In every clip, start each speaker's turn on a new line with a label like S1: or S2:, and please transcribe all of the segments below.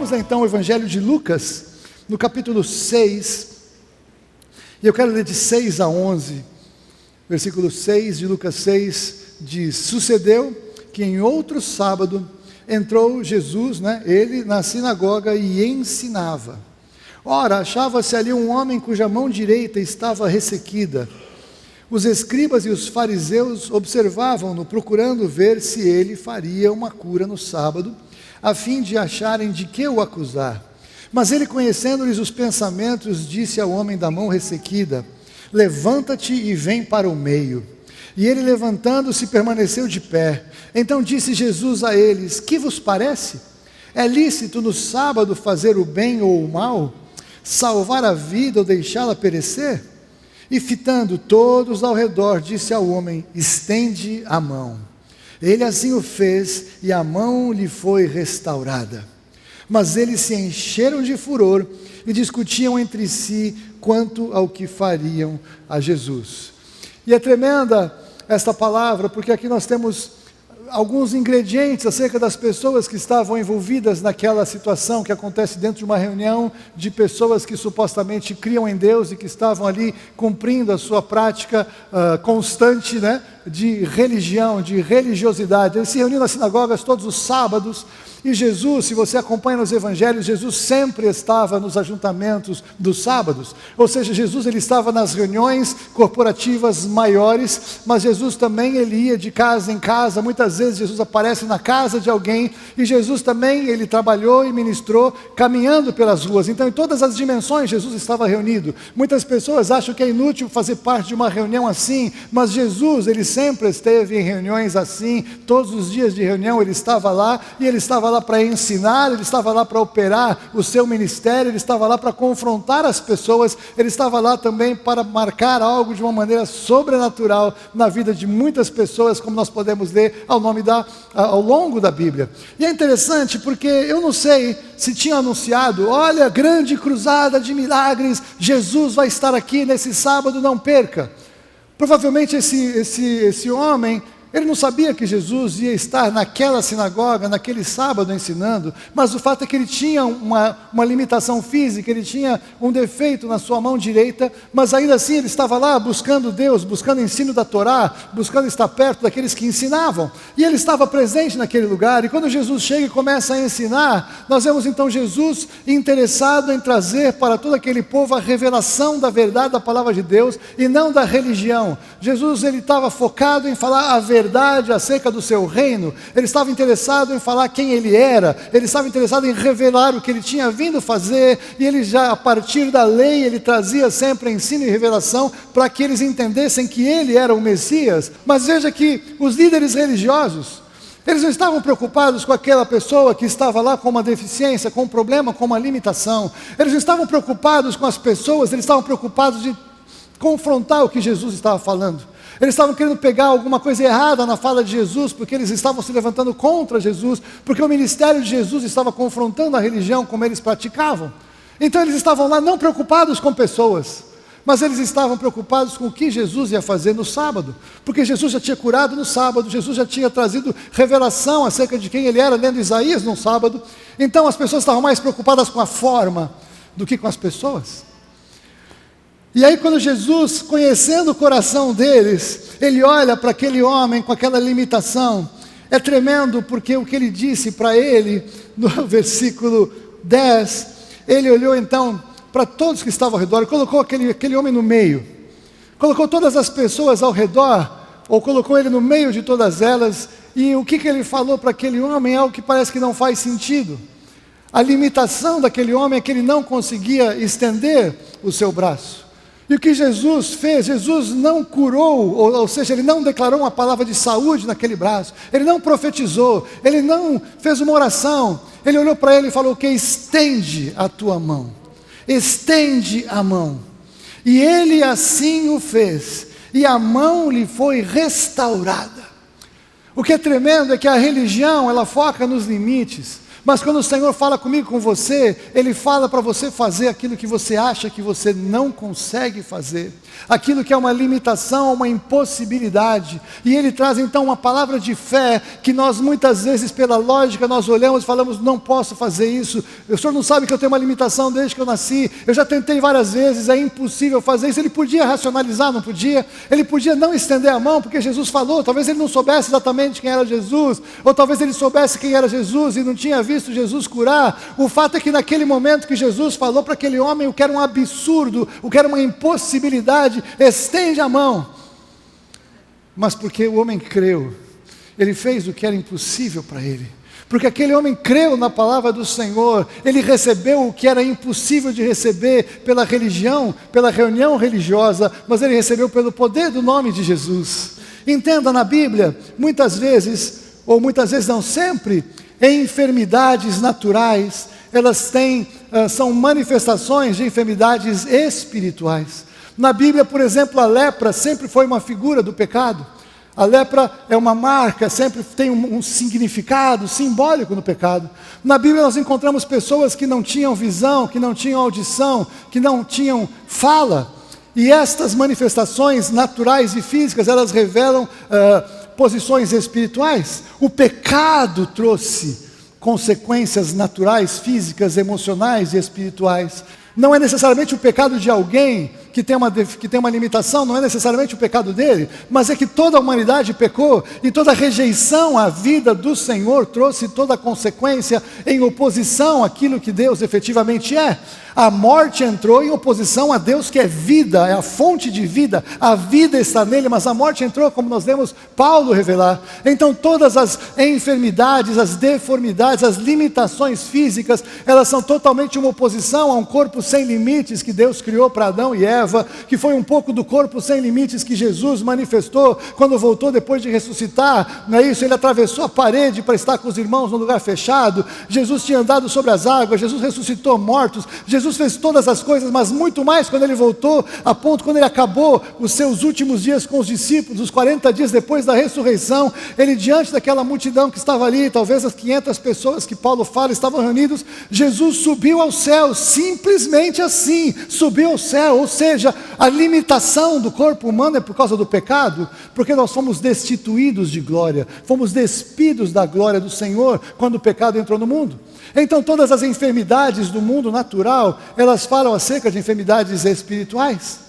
S1: Vamos então ao Evangelho de Lucas, no capítulo 6, e eu quero ler de 6 a 11, versículo 6 de Lucas 6, diz: Sucedeu que em outro sábado entrou Jesus, ele na sinagoga e ensinava. Ora, achava-se ali um homem cuja mão direita estava ressequida. Os escribas e os fariseus observavam-no, procurando ver se ele faria uma cura no sábado, a fim de acharem de que o acusar. Mas ele, conhecendo-lhes os pensamentos, disse ao homem da mão ressequida: Levanta-te e vem para o meio. E ele, levantando-se, permaneceu de pé. Então disse Jesus a eles: Que vos parece? É lícito no sábado fazer o bem ou o mal? Salvar a vida ou deixá-la perecer? E fitando todos ao redor, disse ao homem: Estende a mão. Ele assim o fez, e a mão lhe foi restaurada. Mas eles se encheram de furor e discutiam entre si quanto ao que fariam a Jesus. E é tremenda esta palavra, porque aqui nós temos alguns ingredientes acerca das pessoas que estavam envolvidas naquela situação que acontece dentro de uma reunião de pessoas que supostamente criam em Deus e que estavam ali cumprindo a sua prática constante, de religião, de religiosidade. Eles se reuniam nas sinagogas todos os sábados, e Jesus, se você acompanha nos evangelhos, Jesus sempre estava nos ajuntamentos dos sábados, ou seja, Jesus ele estava nas reuniões corporativas maiores, mas Jesus também ele ia de casa em casa. Muitas vezes Jesus aparece na casa de alguém, e Jesus também ele trabalhou e ministrou caminhando pelas ruas. Então em todas as dimensões Jesus estava reunido. Muitas pessoas acham que é inútil fazer parte de uma reunião assim, mas Jesus ele sempre esteve em reuniões assim. Todos os dias de reunião ele estava lá, e ele estava lá para ensinar, ele estava lá para operar o seu ministério, ele estava lá para confrontar as pessoas, ele estava lá também para marcar algo de uma maneira sobrenatural na vida de muitas pessoas, como nós podemos ler ao longo da Bíblia. E é interessante porque eu não sei se tinha anunciado: olha, grande cruzada de milagres, Jesus vai estar aqui nesse sábado, não perca. Provavelmente esse homem, ele não sabia que Jesus ia estar naquela sinagoga, naquele sábado ensinando, mas o fato é que ele tinha uma limitação física, ele tinha um defeito na sua mão direita, mas ainda assim ele estava lá buscando Deus, buscando o ensino da Torá, buscando estar perto daqueles que ensinavam, e ele estava presente naquele lugar. E quando Jesus chega e começa a ensinar, nós vemos então Jesus interessado em trazer para todo aquele povo a revelação da verdade da palavra de Deus, e não da religião. Jesus ele estava focado em falar a verdade acerca do seu reino. Ele estava interessado em falar quem ele era, ele estava interessado em revelar o que ele tinha vindo fazer, e ele já a partir da lei, ele trazia sempre ensino e revelação para que eles entendessem que ele era o Messias. Mas veja que os líderes religiosos, eles não estavam preocupados com aquela pessoa que estava lá com uma deficiência, com um problema, com uma limitação. Eles não estavam preocupados com as pessoas, eles estavam preocupados de confrontar o que Jesus estava falando. Eles estavam querendo pegar alguma coisa errada na fala de Jesus, porque eles estavam se levantando contra Jesus, porque o ministério de Jesus estava confrontando a religião como eles praticavam. Então eles estavam lá não preocupados com pessoas, mas eles estavam preocupados com o que Jesus ia fazer no sábado, porque Jesus já tinha curado no sábado, Jesus já tinha trazido revelação acerca de quem ele era, lendo Isaías no sábado. Então as pessoas estavam mais preocupadas com a forma do que com as pessoas. E aí quando Jesus, conhecendo o coração deles, ele olha para aquele homem com aquela limitação. É tremendo, porque o que ele disse para ele, no versículo 10, ele olhou então para todos que estavam ao redor, colocou aquele homem no meio, colocou todas as pessoas ao redor, ou colocou ele no meio de todas elas, e o que ele falou para aquele homem é algo que parece que não faz sentido. A limitação daquele homem é que ele não conseguia estender o seu braço. E o que Jesus fez? Jesus não curou, ou seja, ele não declarou uma palavra de saúde naquele braço, ele não profetizou, ele não fez uma oração, ele olhou para ele e falou: que estende a tua mão, estende a mão. E ele assim o fez, e a mão lhe foi restaurada. O que é tremendo é que a religião, ela foca nos limites, mas quando o Senhor fala comigo, com você, Ele fala para você fazer aquilo que você acha que você não consegue fazer. aquilo que é uma limitação, uma impossibilidade. E ele traz então uma palavra de fé, que nós muitas vezes pela lógica nós olhamos e falamos, não posso fazer isso, o senhor não sabe que eu tenho uma limitação desde que eu nasci, eu já tentei várias vezes, é impossível fazer isso. Ele podia racionalizar, não podia? Ele podia não estender a mão, porque Jesus falou, talvez ele não soubesse exatamente quem era Jesus, ou talvez ele soubesse quem era Jesus e não tinha visto Jesus curar. O fato é que naquele momento que Jesus falou para aquele homem o que era um absurdo, o que era uma impossibilidade, estende a mão. Mas porque o homem creu, ele fez o que era impossível para ele. Porque aquele homem creu na palavra do Senhor, ele recebeu o que era impossível de receber pela religião, pela reunião religiosa, mas ele recebeu pelo poder do nome de Jesus. Entenda, na Bíblia, muitas vezes, ou muitas vezes não sempre, enfermidades naturais, elas são manifestações de enfermidades espirituais. Na Bíblia, por exemplo, a lepra sempre foi uma figura do pecado. A lepra é uma marca, sempre tem um significado simbólico no pecado. Na Bíblia nós encontramos pessoas que não tinham visão, que não tinham audição, que não tinham fala. E estas manifestações naturais e físicas, elas revelam posições espirituais. O pecado trouxe consequências naturais, físicas, emocionais e espirituais. Não é necessariamente o pecado de alguém que tem uma limitação, não é necessariamente o pecado dele, mas é que toda a humanidade pecou, e toda rejeição à vida do Senhor trouxe toda a consequência em oposição àquilo que Deus efetivamente é. A morte entrou em oposição a Deus, que é vida, é a fonte de vida, a vida está nele, mas a morte entrou, como nós vemos Paulo revelar. Então todas as enfermidades, as deformidades, as limitações físicas, elas são totalmente uma oposição a um corpo sem limites que Deus criou para Adão e Eva, que foi um pouco do corpo sem limites que Jesus manifestou quando voltou depois de ressuscitar, não é isso? Ele atravessou a parede para estar com os irmãos num lugar fechado. Jesus tinha andado sobre as águas, Jesus ressuscitou mortos, Jesus fez todas as coisas, mas muito mais quando ele voltou, a ponto quando ele acabou os seus últimos dias com os discípulos, os 40 dias depois da ressurreição, ele diante daquela multidão que estava ali, talvez as 500 pessoas que Paulo fala estavam reunidos, Jesus subiu ao céu, simplesmente assim, subiu ao céu. Ou seja, a limitação do corpo humano é por causa do pecado, porque nós fomos destituídos de glória, fomos despidos da glória do Senhor quando o pecado entrou no mundo. Então todas as enfermidades do mundo natural, elas falam acerca de enfermidades espirituais.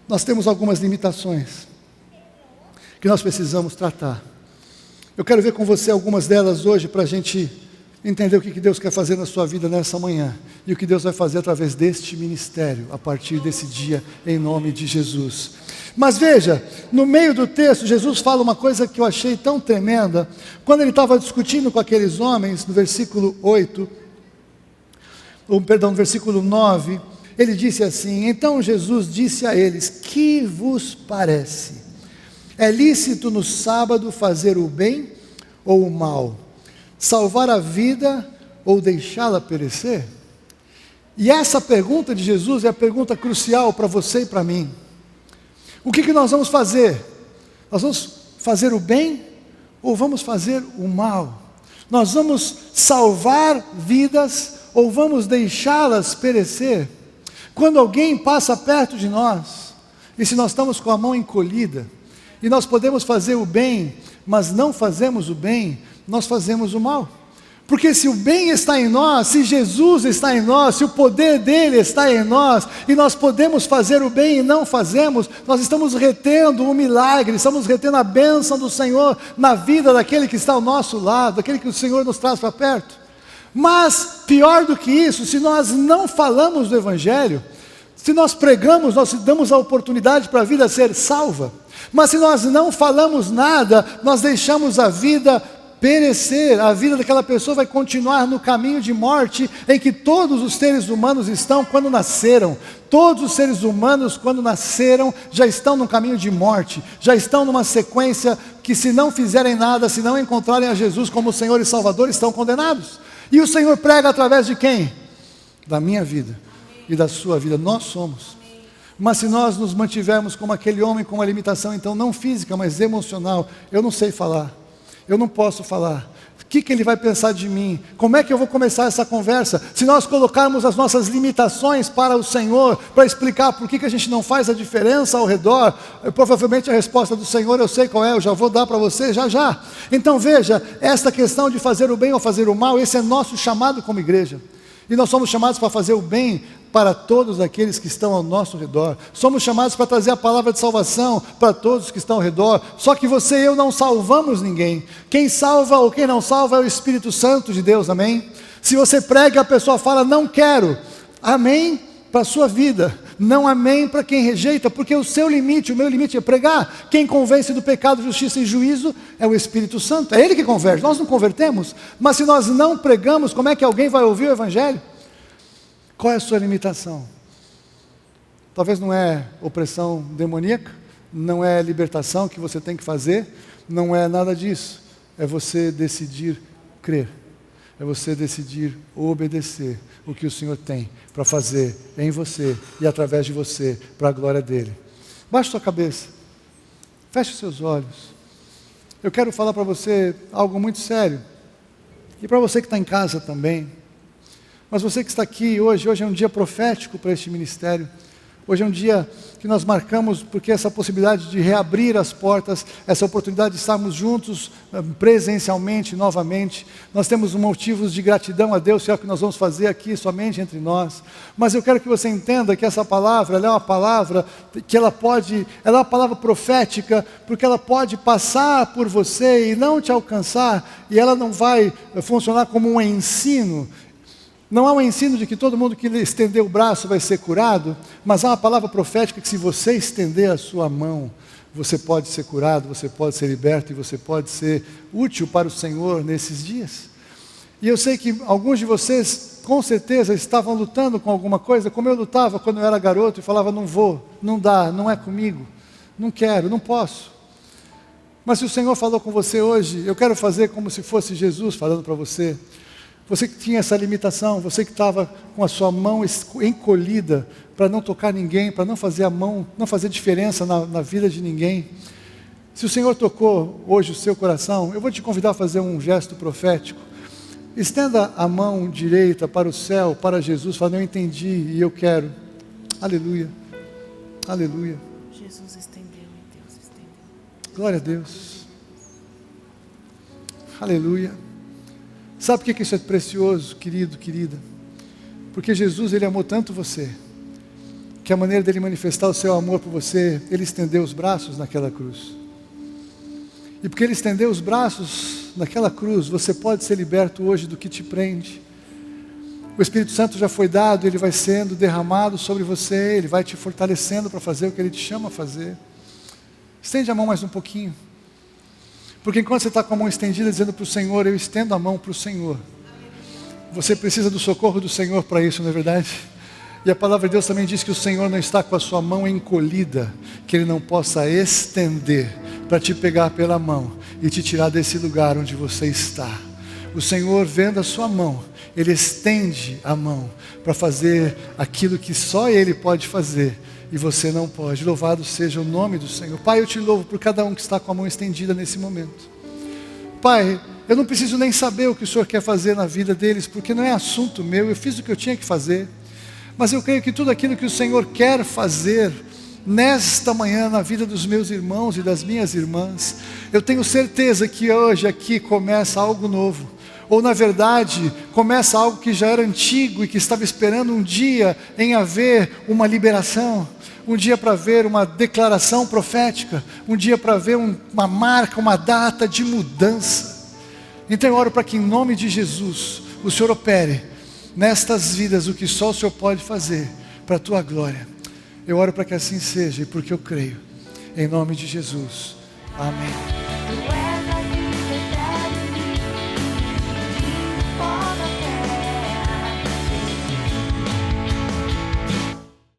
S1: Nós temos algumas limitações que nós precisamos tratar. Eu quero ver com você algumas delas hoje, para a gente entender o que Deus quer fazer na sua vida nessa manhã, e o que Deus vai fazer através deste ministério, a partir desse dia, em nome de Jesus. Mas veja, no meio do texto, Jesus fala uma coisa que eu achei tão tremenda, quando ele estava discutindo com aqueles homens, no versículo 9, ele disse assim: então Jesus disse a eles, que vos parece? É lícito no sábado fazer o bem ou o mal? Salvar a vida ou deixá-la perecer? E essa pergunta de Jesus é a pergunta crucial para você e para mim. O que nós vamos fazer? Nós vamos fazer o bem ou vamos fazer o mal? Nós vamos salvar vidas ou vamos deixá-las perecer? Quando alguém passa perto de nós, e se nós estamos com a mão encolhida, e nós podemos fazer o bem, mas não fazemos o bem, nós fazemos o mal. Porque se o bem está em nós, se Jesus está em nós, se o poder dele está em nós, e nós podemos fazer o bem e não fazemos, nós estamos retendo um milagre, estamos retendo a bênção do Senhor na vida daquele que está ao nosso lado, daquele que o Senhor nos traz para perto. Mas, pior do que isso, se nós não falamos do Evangelho, se nós pregamos, nós damos a oportunidade para a vida ser salva, mas se nós não falamos nada, nós deixamos a vida perecer, a vida daquela pessoa vai continuar no caminho de morte, em que todos os seres humanos estão quando nasceram. Todos os seres humanos, quando nasceram, já estão no caminho de morte, já estão numa sequência que, se não fizerem nada, se não encontrarem a Jesus como Senhor e Salvador, estão condenados. E o Senhor prega através de quem? Da minha vida e da sua vida. Nós somos. Mas se nós nos mantivermos como aquele homem com uma limitação, então não física, mas emocional, eu não sei falar, eu não posso falar, O que ele vai pensar de mim? Como é que eu vou começar essa conversa? Se nós colocarmos as nossas limitações para o Senhor, para explicar por que a gente não faz a diferença ao redor, provavelmente a resposta do Senhor eu sei qual é, eu já vou dar para você já. Então veja, esta questão de fazer o bem ou fazer o mal, esse é nosso chamado como igreja. E nós somos chamados para fazer o bem para todos aqueles que estão ao nosso redor. Somos chamados para trazer a palavra de salvação para todos que estão ao redor. Só que você e eu não salvamos ninguém. Quem salva ou quem não salva é o Espírito Santo de Deus, amém? Se você prega e a pessoa fala, não quero, amém para a sua vida, não amém para quem rejeita, porque o seu limite, o meu limite é pregar. Quem convence do pecado, justiça e juízo é o Espírito Santo, é Ele que converte, nós não convertemos. Mas se nós não pregamos, como é que alguém vai ouvir o Evangelho? Qual é a sua limitação? Talvez não é opressão demoníaca, não é libertação que você tem que fazer, não é nada disso. É você decidir crer, é você decidir obedecer o que o Senhor tem para fazer em você e através de você, para a glória dEle. Baixe sua cabeça, feche os seus olhos. Eu quero falar para você algo muito sério, e para você que está em casa também. Mas você que está aqui hoje é um dia profético para este ministério. Hoje é um dia que nós marcamos porque essa possibilidade de reabrir as portas, essa oportunidade de estarmos juntos presencialmente, novamente. Nós temos motivos de gratidão a Deus, é o que nós vamos fazer aqui somente entre nós. Mas eu quero que você entenda que essa palavra, ela é uma palavra que ela é uma palavra profética, porque ela pode passar por você e não te alcançar, e ela não vai funcionar como um ensino. Não há um ensino de que todo mundo que estender o braço vai ser curado, mas há uma palavra profética que se você estender a sua mão, você pode ser curado, você pode ser liberto e você pode ser útil para o Senhor nesses dias. E eu sei que alguns de vocês, com certeza, estavam lutando com alguma coisa, como eu lutava quando eu era garoto e falava, não vou, não dá, não é comigo, não quero, não posso. Mas se o Senhor falou com você hoje, eu quero fazer como se fosse Jesus falando para você. Você que tinha essa limitação, você que estava com a sua mão encolhida para não tocar ninguém, para não fazer a mão, não fazer diferença na vida de ninguém. Se o Senhor tocou hoje o seu coração, eu vou te convidar a fazer um gesto profético. Estenda a mão direita para o céu, para Jesus, falando, eu entendi e eu quero. Aleluia, aleluia.
S2: Jesus estendeu e Deus estendeu.
S1: Glória a Deus. Aleluia. Sabe por que isso é precioso, querido, querida? Porque Jesus, Ele amou tanto você, que a maneira dele manifestar o seu amor por você, Ele estendeu os braços naquela cruz. E porque Ele estendeu os braços naquela cruz, você pode ser liberto hoje do que te prende. O Espírito Santo já foi dado, ele vai sendo derramado sobre você, ele vai te fortalecendo para fazer o que ele te chama a fazer. Estende a mão mais um pouquinho. Porque enquanto você está com a mão estendida, dizendo para o Senhor, eu estendo a mão para o Senhor. Você precisa do socorro do Senhor para isso, não é verdade? E a palavra de Deus também diz que o Senhor não está com a sua mão encolhida, que Ele não possa estender para te pegar pela mão e te tirar desse lugar onde você está. O Senhor, vendo a sua mão, Ele estende a mão para fazer aquilo que só Ele pode fazer e você não pode. Louvado seja o nome do Senhor. Pai, eu te louvo por cada um que está com a mão estendida nesse momento. Pai, eu não preciso nem saber o que o Senhor quer fazer na vida deles, porque não é assunto meu, eu fiz o que eu tinha que fazer. Mas eu creio que tudo aquilo que o Senhor quer fazer nesta manhã na vida dos meus irmãos e das minhas irmãs, eu tenho certeza que hoje aqui começa algo novo. Ou na verdade, começa algo que já era antigo e que estava esperando um dia em haver uma liberação, um dia para ver uma declaração profética, um dia para ver uma marca, uma data de mudança. Então eu oro para que em nome de Jesus, o Senhor opere nestas vidas o que só o Senhor pode fazer para a tua glória. Eu oro para que assim seja e porque eu creio, em nome de Jesus, amém.